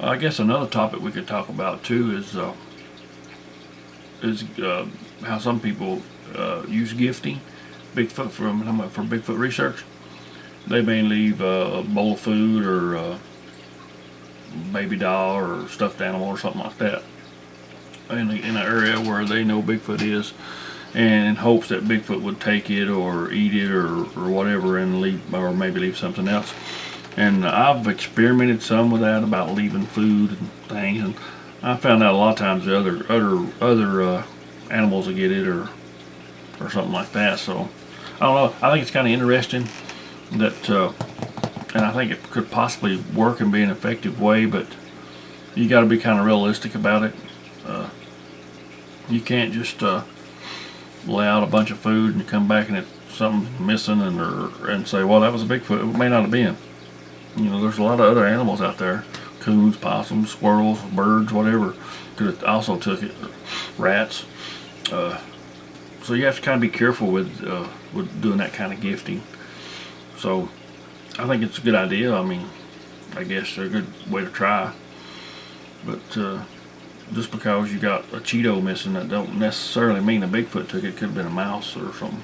I guess another topic we could talk about too is how some people use gifting Bigfoot for Bigfoot research. They may leave a bowl of food or a baby doll or stuffed animal or something like that in an area where they know Bigfoot is, and in hopes that Bigfoot would take it or eat it or whatever and leave, or maybe leave something else. And I've experimented some with that about leaving food and things, and I found out a lot of times the other animals will get it or something like that. So I don't know. I think it's kind of interesting that, and I think it could possibly work and be an effective way, but you got to be kind of realistic about it. You can't just lay out a bunch of food and come back and it's something missing and say, well, that was a Bigfoot. It may not have been. You know, there's a lot of other animals out there, coons, possums, squirrels, birds, whatever, could have also took it, rats. So you have to kind of be careful with doing that kind of gifting. So I think it's a good idea. I mean, I guess they're a good way to try. But just because you got a Cheeto missing, that don't necessarily mean a Bigfoot took it. It could have been a mouse or something.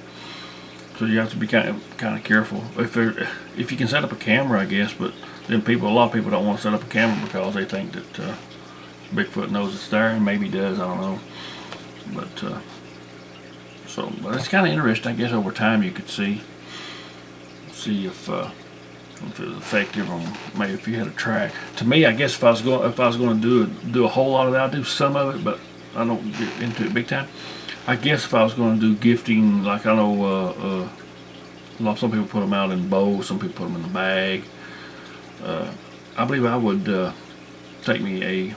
So you have to be kind of careful. If you can set up a camera, I guess, but then a lot of people don't want to set up a camera because they think that Bigfoot knows it's there, and maybe does. I don't know. But but it's kind of interesting. I guess over time you could see if it was effective, or maybe if you had a track. To me, I guess if I was going to do a whole lot of that, I'd do some of it, but I don't get into it big time. I guess if I was going to do gifting, like I know some people put them out in bowls, some people put them in the bag. I believe I would take me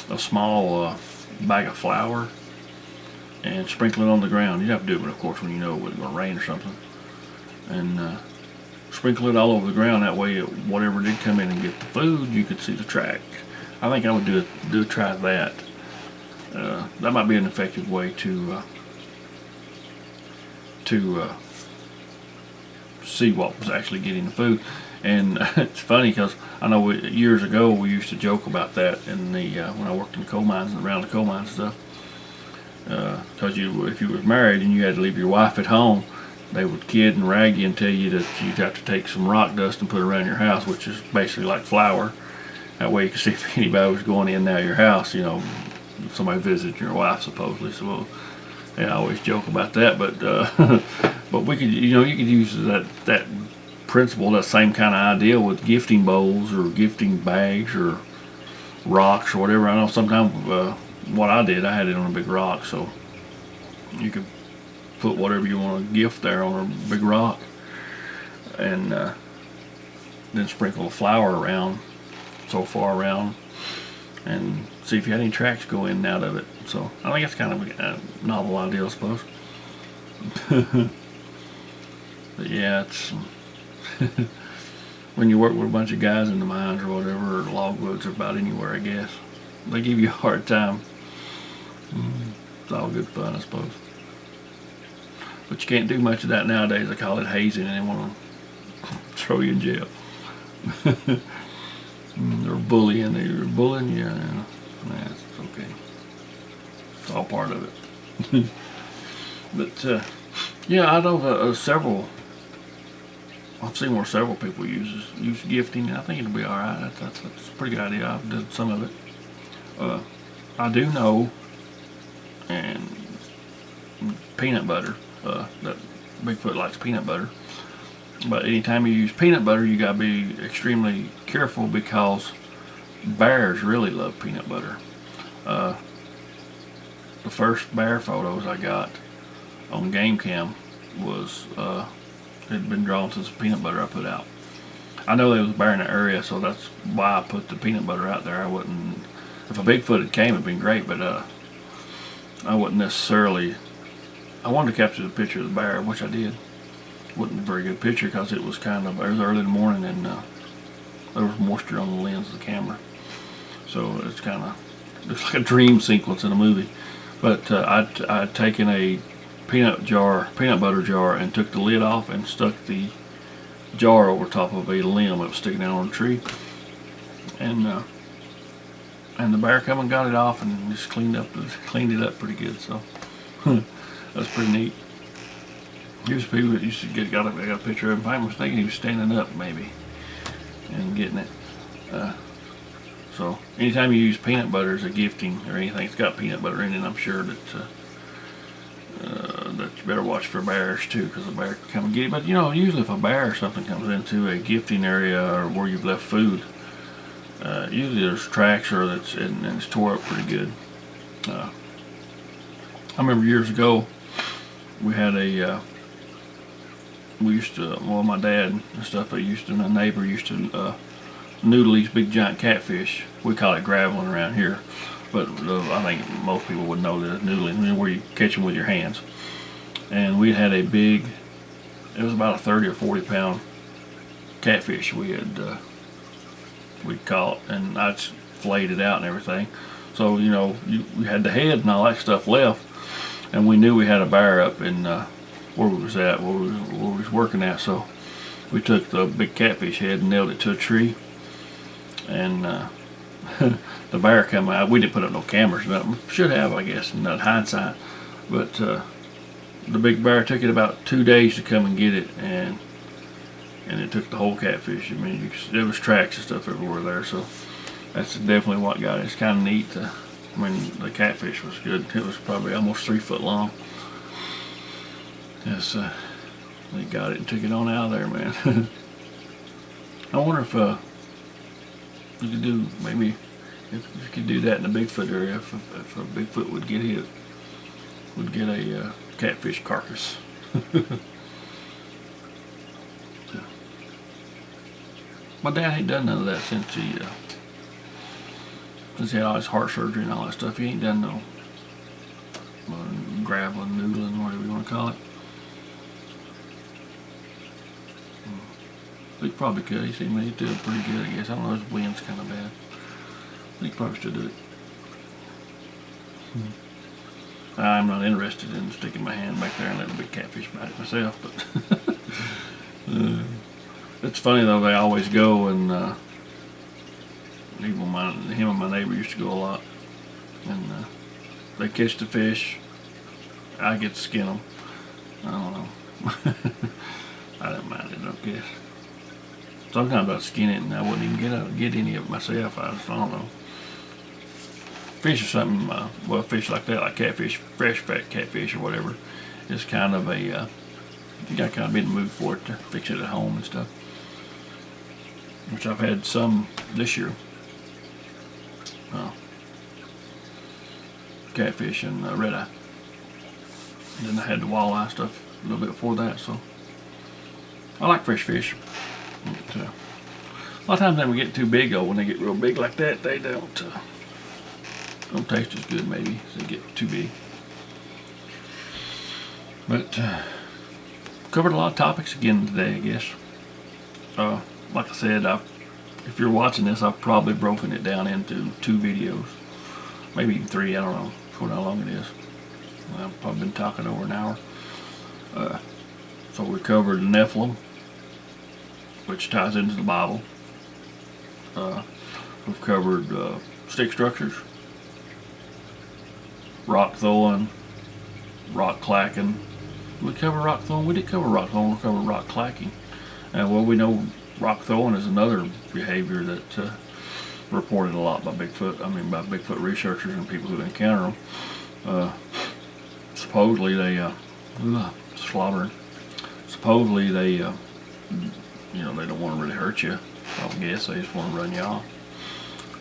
a small bag of flour and sprinkle it on the ground. You'd have to do it, of course, when you know it was going to rain or something. And sprinkle it all over the ground. That way, whatever did come in and get the food, you could see the track. I think I would try that. That might be an effective way to see what was actually getting the food. And it's funny because I know years ago we used to joke about that in the when I worked in coal mines and around the coal mines and stuff. Because if you were married and you had to leave your wife at home, they would kid and rag you and tell you that you'd have to take some rock dust and put it around your house, which is basically like flour. That way you could see if anybody was going in and out of your house, you know, if somebody visited your wife supposedly. So I always joke about that, but but we could, you could use that principle, that same kind of idea with gifting bowls or gifting bags or rocks or whatever. I know sometimes what I did, I had it on a big rock, so you could put whatever you want to gift there on a big rock, and then sprinkle the flour around, so far around, and see if you had any tracks go in and out of it. So I think that's kind of a novel idea, I suppose. But yeah, it's when you work with a bunch of guys in the mines or whatever, or logwoods, or about anywhere, I guess they give you a hard time. It's all good fun, I suppose. But you can't do much of that nowadays. They call it hazing, and they want to throw you in jail. They're bullying. They're bullying you. That's okay. It's all part of it. But yeah, I know several. I've seen where several people use gifting, and I think it'll be all right. That's a pretty good idea. I've done some of it. I do know, and peanut butter. That Bigfoot likes peanut butter, but anytime you use peanut butter, you gotta be extremely careful because bears really love peanut butter. The first bear photos I got on game cam was had been drawn since the peanut butter I put out. I know there was a bear in the area, so that's why I put the peanut butter out there. I wouldn't, if a Bigfoot had came, it'd been great, but I wouldn't necessarily. I wanted to capture the picture of the bear, which I did. Wasn't a very good picture because it was it was early in the morning, and there was moisture on the lens of the camera. So it's like a dream sequence in a movie. But I'd taken a peanut butter jar, and took the lid off and stuck the jar over top of a limb that was sticking out on a tree. and the bear come and got it off and just cleaned it up pretty good. So that's pretty neat. Here's people that used to I got a picture of him. If I'm mistaken, he was standing up maybe and getting it. So anytime you use peanut butter as a gifting or anything, it's got peanut butter in it. I'm sure that that you better watch for bears too, because the bear can come and get it. But you know, usually if a bear or something comes into a gifting area or where you've left food, usually there's tracks or and it's tore up pretty good. I remember years ago we had my dad and stuff, my neighbor used to noodle these big giant catfish. We call it graveling around here, but I think most people would know that noodling, where you catch them with your hands. And we had a big, it was about a 30 or 40 pound catfish we'd caught, and I'd flayed it out and everything. So you know, we had the head and all that stuff left, and we knew we had a bear up in where we was working at. So we took the big catfish head and nailed it to a tree, and the bear come out. We didn't put up no cameras, nothing. Should have, I guess, in hindsight. But the big bear took it about 2 days to come and get it, and it took the whole catfish. I mean, there was tracks and stuff everywhere there. So that's definitely what got it. It's kind of neat. I mean, the catfish was good. It was probably almost 3 foot long. Yes, they got it and took it on out of there, man. I wonder if you could do, maybe if you could do that in the Bigfoot area, if a Bigfoot would get a catfish carcass. My dad ain't done none of that since he had all his heart surgery and all that stuff. He ain't done no graveling, noodling, whatever you want to call it. He probably could. He seemed to do it pretty good, I guess. I don't know, his wind's kind of bad. He probably should do it. I'm not interested in sticking my hand back there and letting a big catfish bite it myself, but it's funny though, they always go, and even him and my neighbor used to go a lot, and they catch the fish, I get to skin them. I don't know. I didn't mind it, I guess. Sometimes I'd skin it and I wouldn't even get any of it myself. I don't know. Fish or something, well, fish like that, like catfish, fresh fat catfish or whatever, is kind of you got to kind of be in the mood for it to fix it at home and stuff. Which I've had some this year. Catfish and red eye. And then I had the walleye stuff a little bit before that, so I like fresh fish. But, a lot of times when we get too big, when they get real big like that, they don't taste as good maybe as they get too big. But covered a lot of topics again today, I guess. Like I said, if you're watching this, I've probably broken it down into 2 videos, maybe even 3. I don't know how long it is. I've probably been talking over an hour. So we covered the Nephilim, which ties into the Bible. We've covered stick structures, rock throwing, rock clacking. We cover rock throwing. We did cover rock throwing. We covered rock clacking. Well, we know rock throwing is another behavior that reported a lot by Bigfoot. I mean, by Bigfoot researchers and people who encounter them. Supposedly they slaughtering. Supposedly they they don't want to really hurt you. I guess they just want to run you off.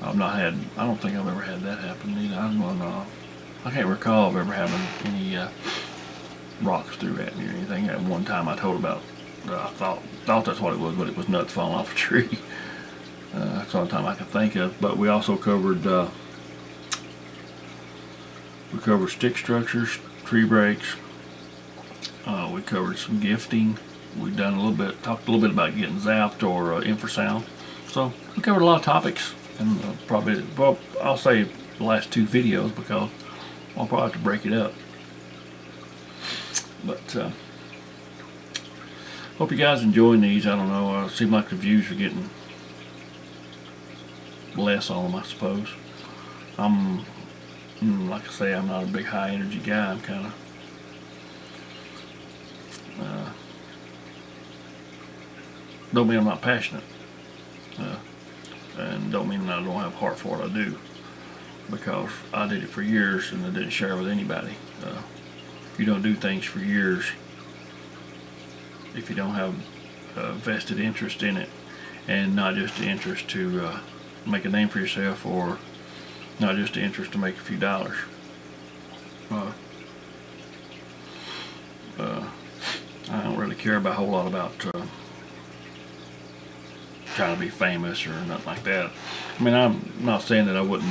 I don't think I've ever had that happen either. I can't recall of ever having any rocks threw at me or anything. At one time I told about, I thought that's what it was, but it was nuts falling off a tree. That's the only time I can think of. But we also covered stick structures, tree breaks. We covered some gifting. We've talked a little bit about getting zapped or infrasound. So we covered a lot of topics, and I'll say the last 2 videos because I'll probably have to break it up. But hope you guys enjoying these. I don't know. It seems like the views are getting less on them, I suppose. I'm, like I say, I'm not a big high energy guy. I'm kind of, don't mean I'm not passionate, and don't mean that I don't have heart for what I do, because I did it for years and I didn't share with anybody. You don't do things for years if you don't have vested interest in it, and not just the interest to make a name for yourself, or not just the interest to make a few dollars. I don't really care about a whole lot about trying to be famous or nothing like that. I mean, I'm not saying that I wouldn't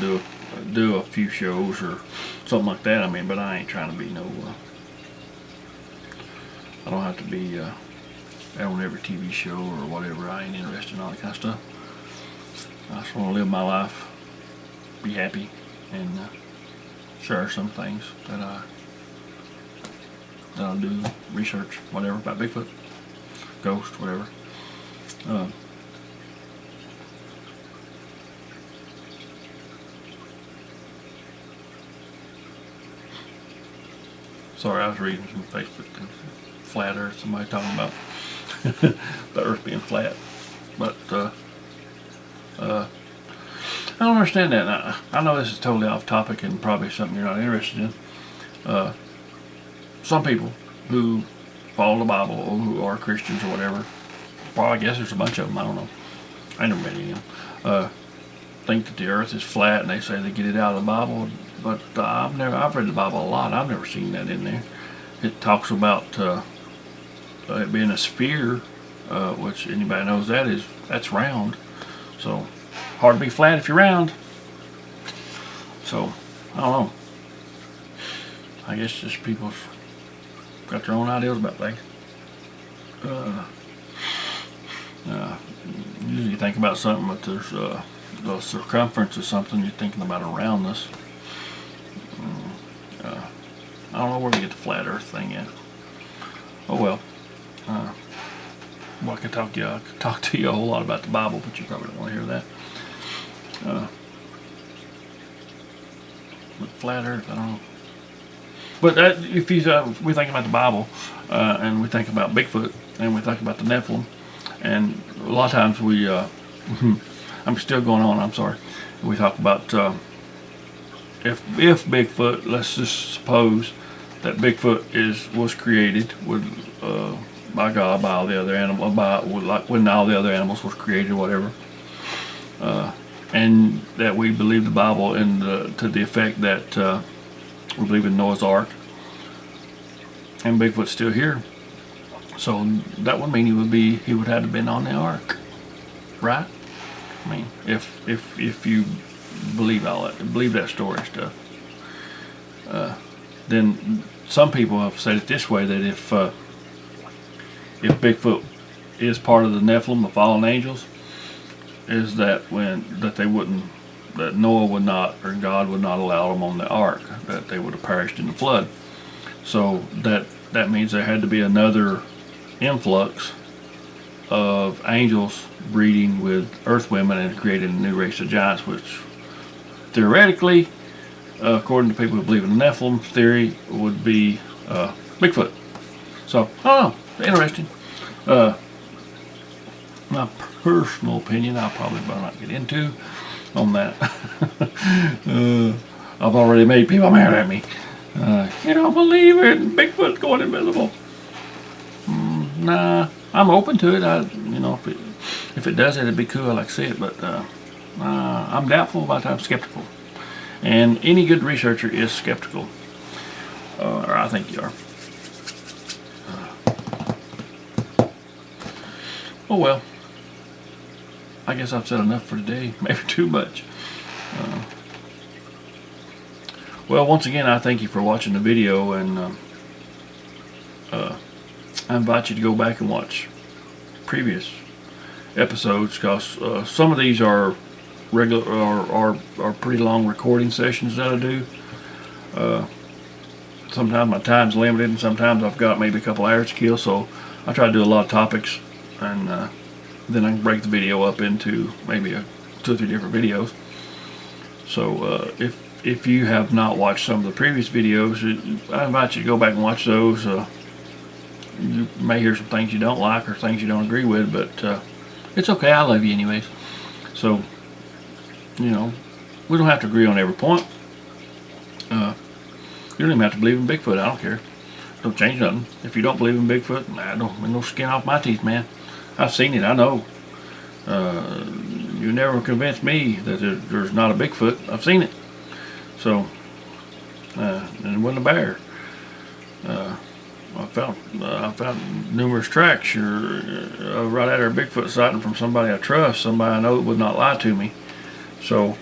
do a few shows or something like that. I mean, but I ain't trying to be no. I don't have to be on every TV show or whatever. I ain't interested in all that kind of stuff. I just want to live my life, be happy, and share some things that I do research, whatever, about Bigfoot, ghosts, whatever. Sorry, I was reading some Facebook things. Flat Earth, somebody talking about the Earth being flat. But I don't understand that. I know this is totally off topic and probably something you're not interested in. Some people who follow the Bible or who are Christians or whatever, well, I guess there's a bunch of them, I don't know. I never met any of them. Think that the Earth is flat, and they say they get it out of the Bible. But I've read the Bible a lot. I've never seen that in there. It talks about it being a sphere, which anybody knows that's round. So hard to be flat if you're round. So I don't know. I guess just people's got their own ideas about things. Usually you think about something, but there's the circumference of something, you're thinking about a roundness. I don't know where to get the flat Earth thing in. Oh well. Well, I could talk to you a whole lot about the Bible, but you probably don't want to hear that. But flat Earth, I don't know. But if we think about the Bible, and we think about Bigfoot, and we think about the Nephilim, and a lot of times we, I'm still going on, I'm sorry. We talk about if Bigfoot, let's just suppose that Bigfoot was created with by God, by all the other animals, when all the other animals was created, whatever, and that we believe the Bible to the effect that we believe in Noah's Ark, and Bigfoot's still here. So that would mean he would have been on the Ark, right? I mean, if you believe that story stuff, then some people have said it this way, that if Bigfoot is part of the Nephilim, the fallen angels, is that that Noah would not, or God would not allow them on the ark, that they would have perished in the flood. So that means there had to be another influx of angels breeding with earth women and creating a new race of giants, which theoretically, according to people who believe in the Nephilim theory, would be Bigfoot. So, I don't know, interesting. My personal opinion, I'll probably better not get into on that. I've already made people mad at me. You don't believe in Bigfoot going invisible? Nah, I'm open to it. If it does it, it'd be cool. I like to see it, but I'm doubtful about that. I'm skeptical. And any good researcher is skeptical. Or I think you are. Oh well. I guess I've said enough for today. Maybe too much. Well, once again, I thank you for watching the video, and I invite you to go back and watch previous episodes, because some of these are regular are pretty long recording sessions that I do. Sometimes my time's limited, and sometimes I've got maybe a couple hours to kill, so I try to do a lot of topics, and then I can break the video up into maybe a 2 or 3 different videos. So if you have not watched some of the previous videos, I invite you to go back and watch those. You may hear some things you don't like or things you don't agree with, but it's okay. I love you anyways. So, you know, we don't have to agree on every point. You don't even have to believe in Bigfoot. I don't care. Don't change nothing. If you don't believe in Bigfoot, no skin off my teeth, man. I've seen it. I know. You never convinced me that there's not a Bigfoot. I've seen it. So, and it wasn't a bear. I found numerous tracks right at our Bigfoot sighting from somebody I trust, somebody I know that would not lie to me. So,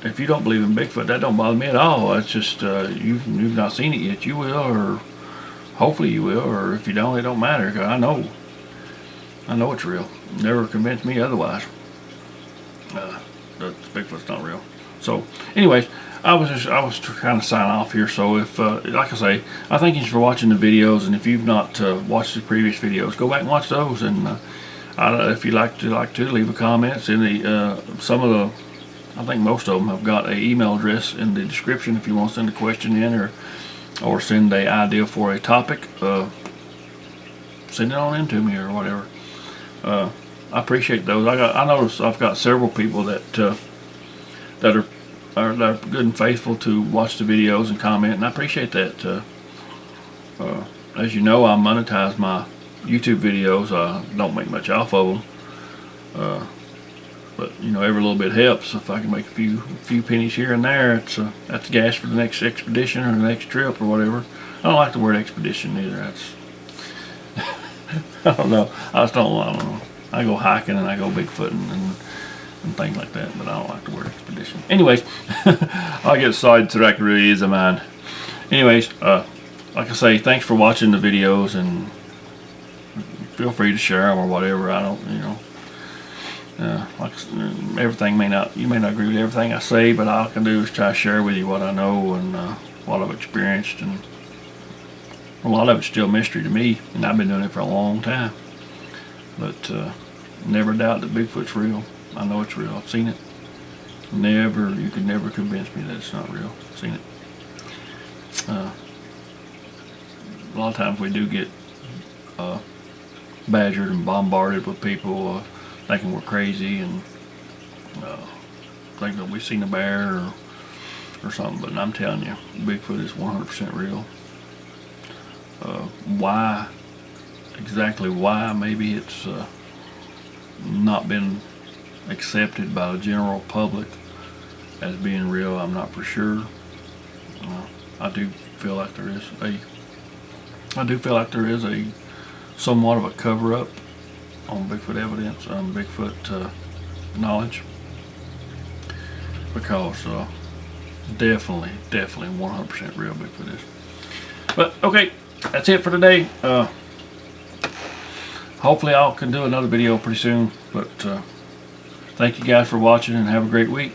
if you don't believe in Bigfoot, that don't bother me at all. It's just you've not seen it yet. You will, or hopefully you will, or if you don't, it don't matter. 'Cause I know it's real. Never convinced me otherwise. That Bigfoot's not real. So, anyways, I was trying to sign off here. So if, like I say, I thank you for watching the videos, and if you've not watched the previous videos, go back and watch those. And if you like to leave a comment in the I think most of them have got an email address in the description if you want to send a question in or send an idea for a topic. Send it on in to me or whatever. I appreciate those. I notice I've got several people that are good and faithful to watch the videos and comment, and I appreciate that. As you know, I monetize my YouTube videos. I don't make much off of them, but you know, every little bit helps. If I can make a few pennies here and there, that's gas for the next expedition or the next trip or whatever. I don't like the word expedition either. That's I don't know. I don't know. I go hiking and I go Bigfooting and things like that, but I don't like the word expedition. Anyways, I get sidetracked really easy, man. Anyways, like I say, thanks for watching the videos, and feel free to share them or whatever. I don't, you know, everything you may not agree with everything I say, but all I can do is try to share with you what I know and what I've experienced, and a lot of it's still mystery to me, and I've been doing it for a long time. But never doubt that Bigfoot's real. I know it's real. I've seen it. You could never convince me that it's not real. I've seen it. A lot of times we do get badgered and bombarded with people thinking we're crazy and think that we've seen a bear or something. But I'm telling you, Bigfoot is 100% real. Why? Exactly why maybe it's not been accepted by the general public as being real, I'm not for sure. I do feel like there is a somewhat of a cover-up on Bigfoot evidence, on Bigfoot knowledge, because definitely 100% real Bigfoot is. But okay, that's it for today. Hopefully I can do another video pretty soon, but thank you guys for watching and have a great week.